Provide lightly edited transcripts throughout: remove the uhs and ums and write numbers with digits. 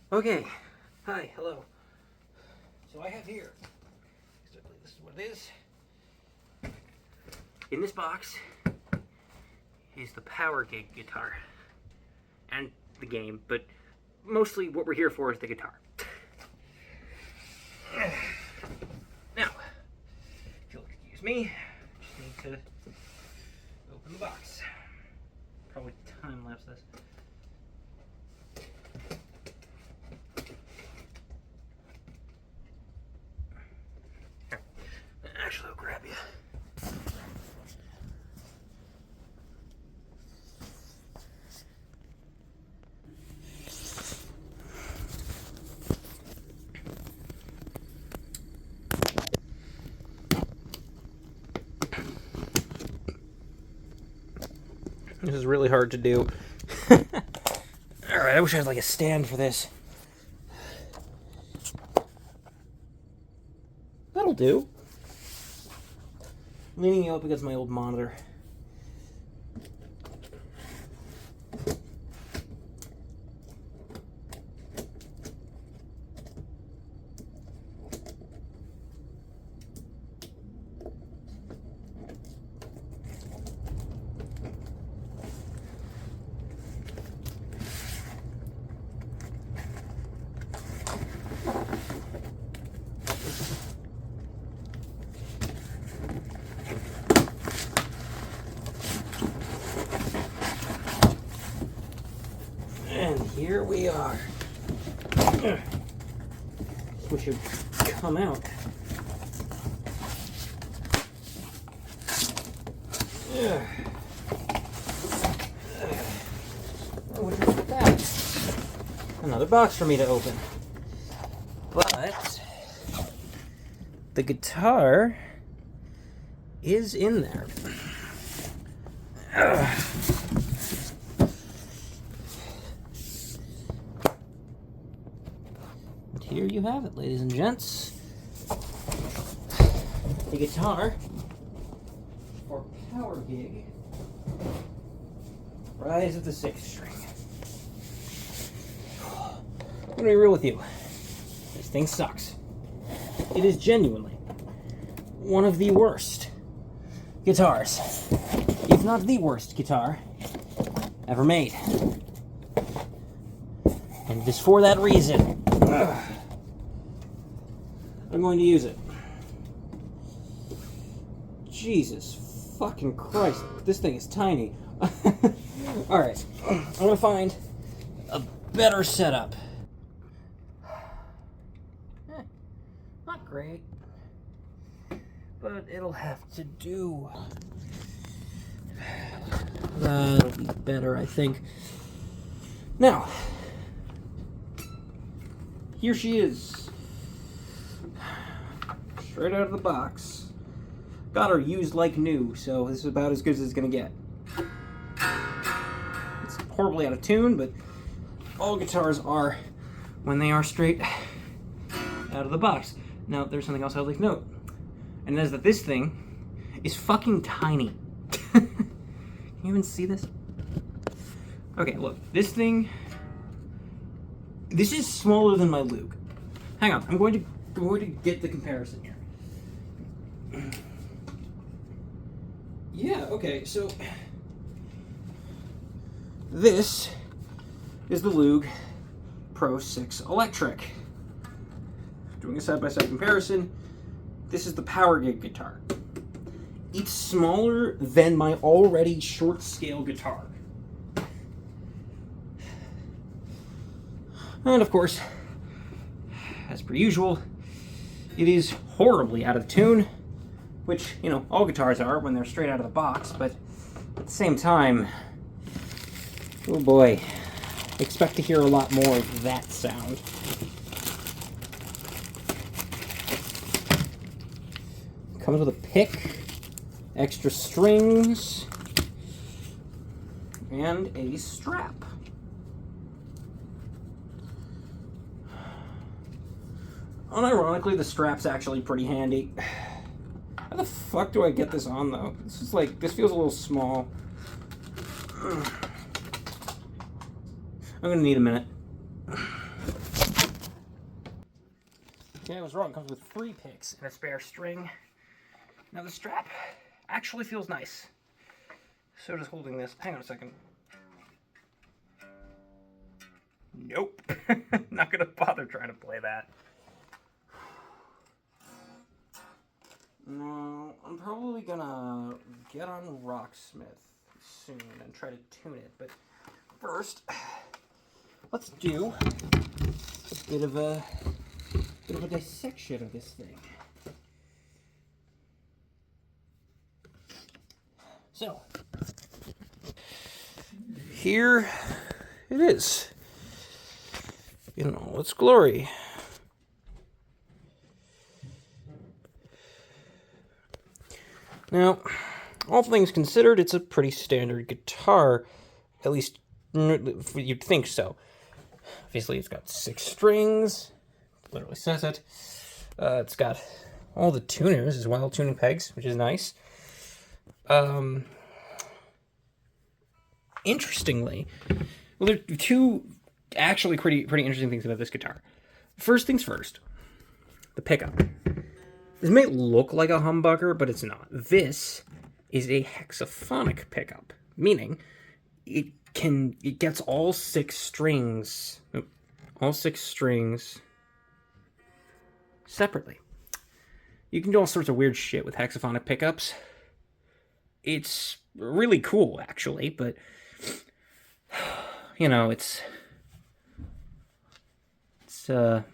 Okay, hi, hello. So I have here, this is what it is. In this box is the Power Gig guitar and the game, but mostly what we're here for is the guitar. Now, if you'll excuse me, just need to open the box. Probably time lapse this. Here, actually, I'll grab you. This is really hard to do. Alright, I wish I had like a stand for this. That'll do. Leaning you up against my old monitor. And here we are. Wish it would come out. What's with that? Another box for me to open. But the guitar is in there. And here you have it, ladies and gents. The guitar for Power Gig. Rise of the Sixth String. I'm gonna be real with you. This thing sucks. It is genuinely one of the worst guitars, if not the worst guitar ever made. And it is for that reason I'm going to use it. Jesus fucking Christ, this thing is tiny. Alright, I'm gonna find a better setup. Not great, but it'll have to do. That'll be better, I think. Now, here she is. Straight out of the box. Got her used like new, so this is about as good as it's gonna get. It's horribly out of tune, but all guitars are when they are straight out of the box. Now, there's something else I'd like to note, and that is that this thing is fucking tiny. Can you even see this? Okay, look, this thing, this is smaller than my Luke. Hang on, I'm going to get the comparison here. Yeah, okay, so this is the Lug Pro 6 Electric. Doing a side-by-side comparison, this is the Power Gig guitar. It's smaller than my already short-scale guitar. And of course, as per usual, it is horribly out of tune, which, you know, all guitars are when they're straight out of the box, but at the same time, oh boy, expect to hear a lot more of that sound. Comes with a pick, extra strings, and a strap. Unironically, the strap's actually pretty handy. How the fuck do I get this on, though? This is like, this feels a little small. I'm gonna need a minute. Okay, I was wrong. It comes with 3 picks and a spare string. Now the strap actually feels nice. So does holding this. Hang on a second. Nope. Not gonna bother trying to play that. No, I'm probably gonna get on Rocksmith soon and try to tune it. But first, let's do a bit of a dissection of this thing. So, here it is in all its glory. Now, all things considered, it's a pretty standard guitar. At least, you'd think so. Obviously, it's got 6 strings. Literally says it. It's got all the tuners as well, tuning pegs, which is nice. Interestingly, well, there are 2 actually pretty interesting things about this guitar. First things first, the pickup. This may look like a humbucker, but it's not. This is a hexaphonic pickup, meaning it gets all 6 strings, separately. You can do all sorts of weird shit with hexaphonic pickups. It's really cool, actually, but you know, it's not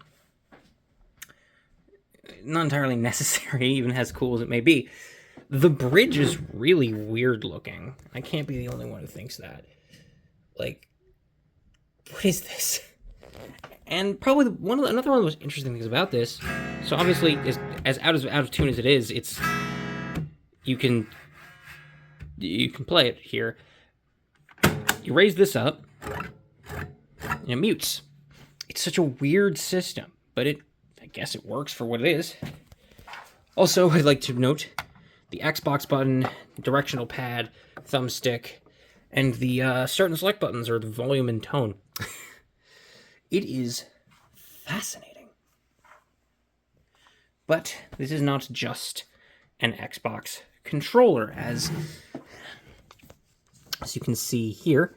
entirely necessary, even as cool as it may be. The bridge is really weird looking. I can't be the only one who thinks that. Like, what is this? And probably another one of the most interesting things about this. So obviously, as out of tune as it is, it's you can play it here. You raise this up, and it mutes. It's such a weird system, but I guess it works for what it is. Also, I'd like to note the Xbox button, directional pad, thumbstick, and the start and select buttons are the volume and tone. It is fascinating. But this is not just an Xbox controller, as you can see here.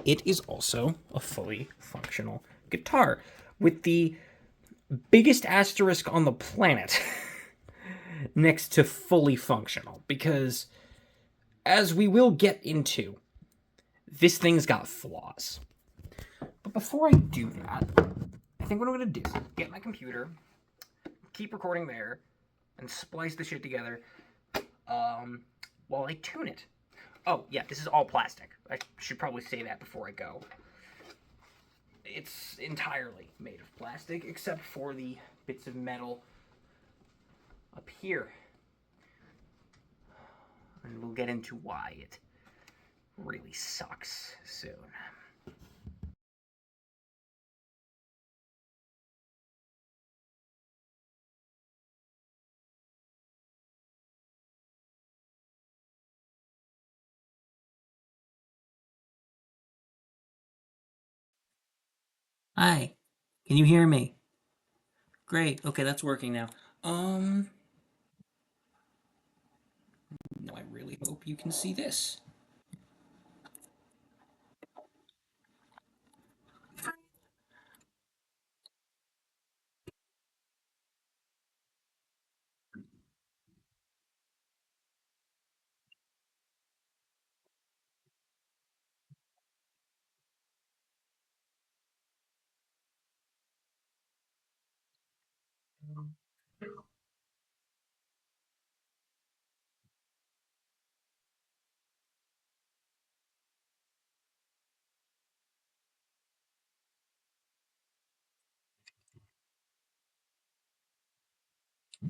It is also a fully functional guitar with the biggest asterisk on the planet next to fully functional, because as we will get into, this thing's got flaws. But before I do that, I think what I'm going to do, get my computer, keep recording there, and splice the shit together while I tune it. Oh, yeah, this is all plastic. I should probably say that before I go. It's entirely made of plastic, except for the bits of metal up here. And we'll get into why it really sucks soon. Hi, can you hear me? Great, okay, that's working now. No, I really hope you can see this.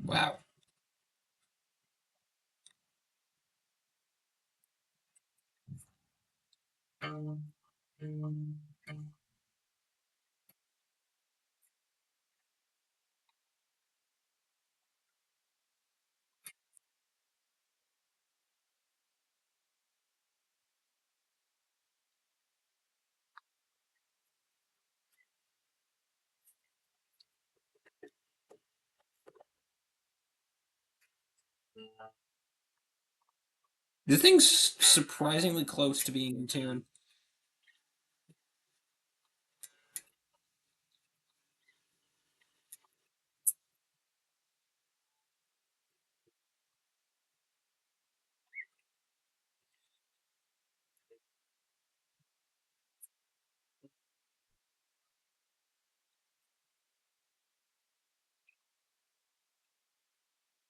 Wow. The thing's surprisingly close to being in tune.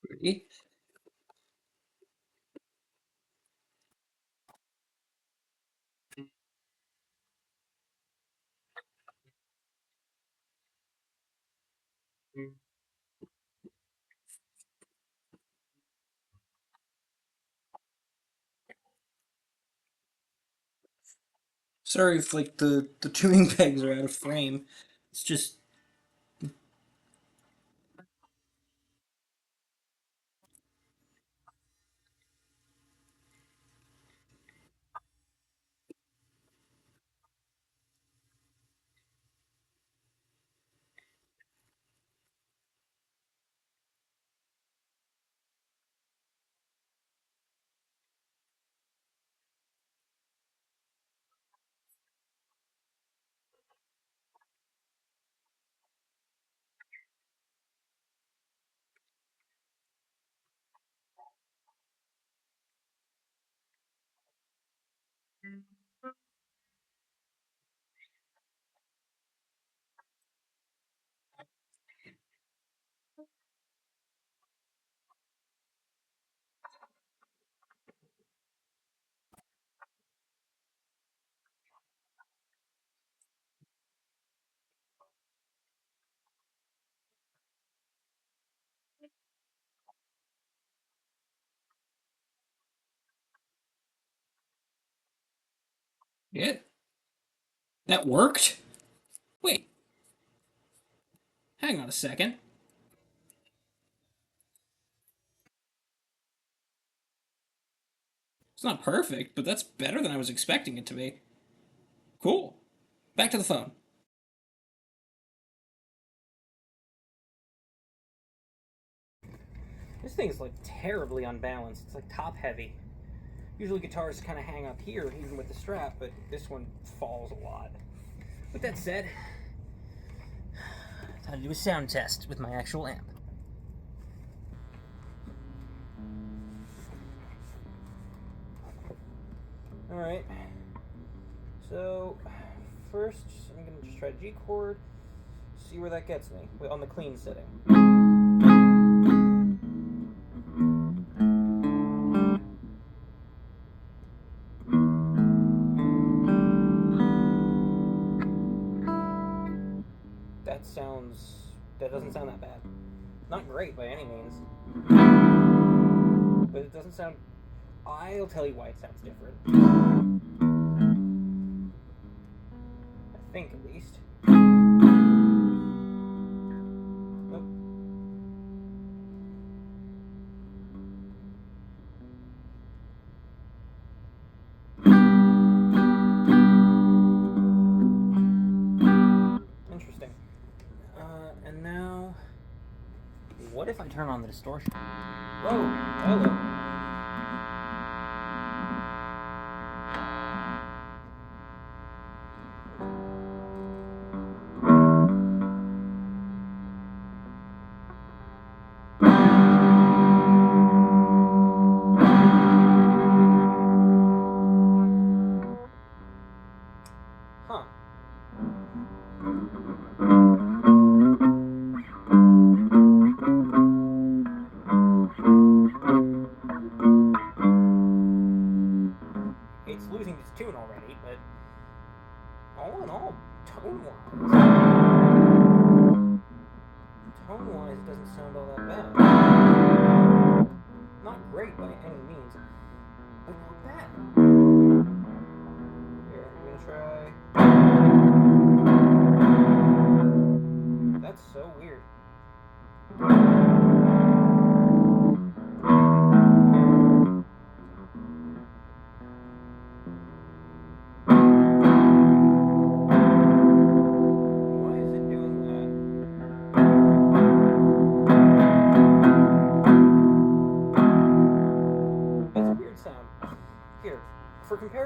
Ready? Sorry if like the tuning pegs are out of frame. It's just it. That worked? Wait, hang on a second. It's not perfect, but that's better than I was expecting it to be. Cool. Back to the phone. This thing is like terribly unbalanced. It's like top heavy. Usually guitars kind of hang up here, even with the strap, but this one falls a lot. With that said, time to do a sound test with my actual amp. Alright, so first I'm going to just try G chord, see where that gets me on the clean setting. That doesn't sound that bad. Not great by any means, but it doesn't sound. I'll tell you why it sounds different. I think, at least. Nope. Interesting. And now, what if I turn on the distortion? Whoa, hello. Huh. It's losing its tune already, but all in all, tone-wise, it doesn't sound all that bad. Not great by any means, but not bad. Here, I'm gonna try. That's so weird.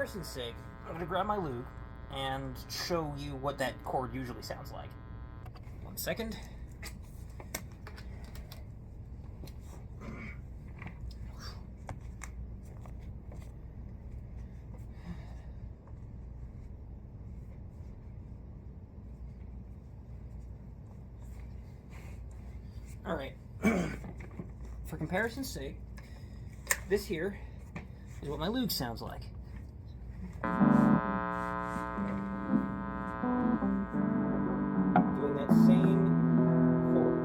comparison's sake, I'm going to grab my lute and show you what that chord usually sounds like. 1 second. Alright, for comparison's sake, this here is what my lute sounds like. Doing that same chord.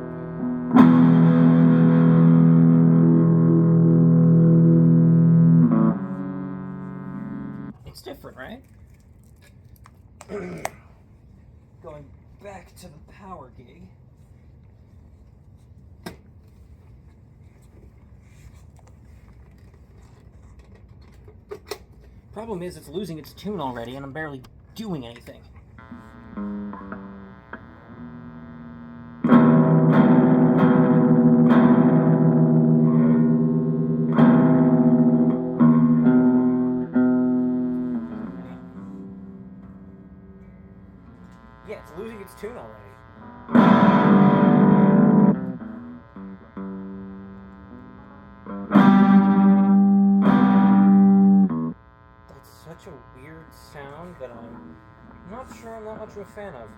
It's different, right? Going back to the power gig. Problem is, it's losing its tune already, and I'm barely doing anything. Yeah, it's losing its tune already. Such a weird sound that I'm not sure I'm that much of a fan of.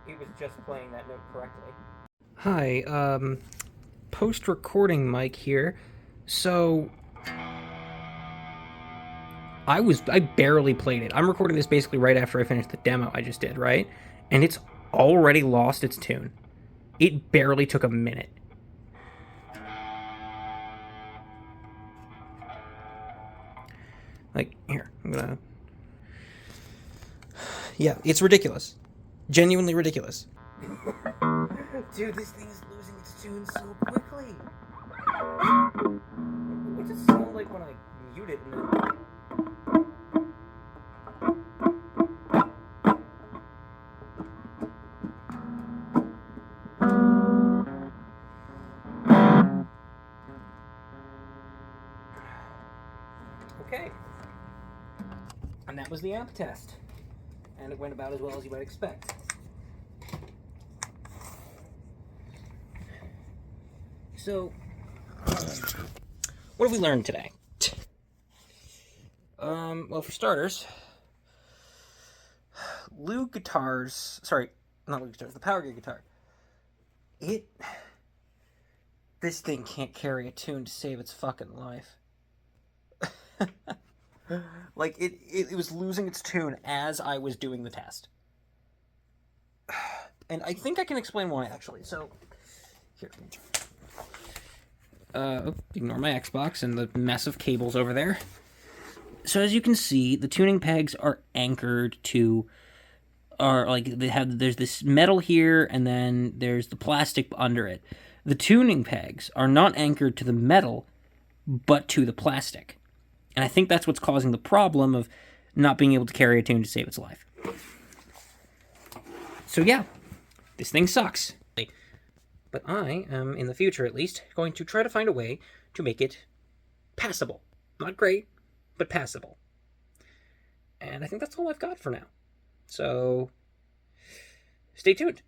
It was just playing that note correctly. Hi, post-recording Mike here. So, I barely played it. I'm recording this basically right after I finished the demo I just did, right? And it's already lost its tune. It barely took a minute. Like, here, I'm gonna... Yeah, it's ridiculous. Genuinely ridiculous. Dude, this thing is losing its tune so quickly. What's it sound like when I mute it and then... Okay. And that was the amp test. And it went about as well as you might expect. So, what have we learned today? Well, for starters, the power gig guitar, this thing can't carry a tune to save its fucking life. Like, it was losing its tune as I was doing the test. And I think I can explain why, actually. So, here. Ignore my Xbox and the mess of cables over there. So as you can see, the tuning pegs are anchored to, there's this metal here, and then there's the plastic under it. The tuning pegs are not anchored to the metal, but to the plastic. And I think that's what's causing the problem of not being able to carry a tune to save its life. So yeah, this thing sucks. But I am, in the future at least, going to try to find a way to make it passable. Not great, but passable. And I think that's all I've got for now. So, stay tuned.